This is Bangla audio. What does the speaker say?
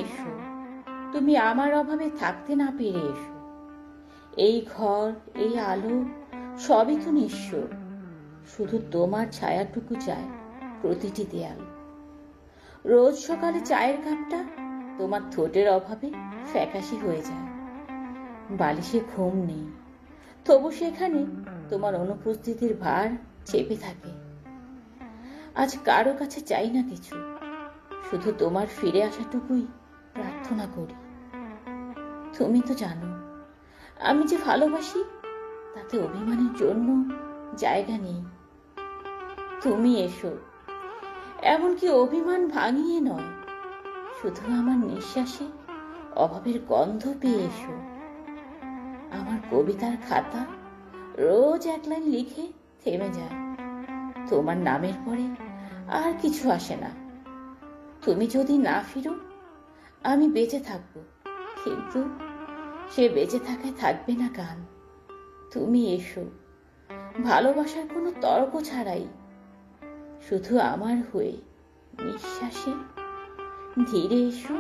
এসো, তুমি আমার অভাবে থাকতে না পেরে এসো। এই ঘর, এই আলো সবই তো নিঃস্ব, শুধু তোমার ছায়াটুকু চায় প্রতিটি দেয়াল। রোজ সকালে চায়ের কাপটা তোমার ঠোঁটের অভাবে ফ্যাকাশে হয়ে যায়। বালিশে ঘুম নেই, তবু সেখানে তোমার অনুপস্থিতির ভার চেপে থাকে। আজ কারো কাছে চাই না কিছু, শুধু তোমার ফিরে আসাটুকুই প্রার্থনা করি। তুমি তো জানো আমি যে ভালোবাসি তাতে অভিমানের জন্য জায়গা নেই। তুমি এসো, এমনকি অভিমান ভাঙিয়ে নয়, শুধু আমার নিঃশ্বাসে অভাবের গন্ধ পেয়ে এসো। আমার কবিতার খাতা রোজ এক লাইন লিখে থেমে যায়, তোমার নামের পরে আর কিছু আসে না। তুমি যদি না ফিরো আমি বেঁচে থাকবো, কিন্তু সে বেঁচে থাকায় থাকবে না গান। তুমি এসো, ভালোবাসার কোনো তর্ক ছাড়াই, শুধু আমার হয়ে নিঃশ্বাসে ধীরে এসো।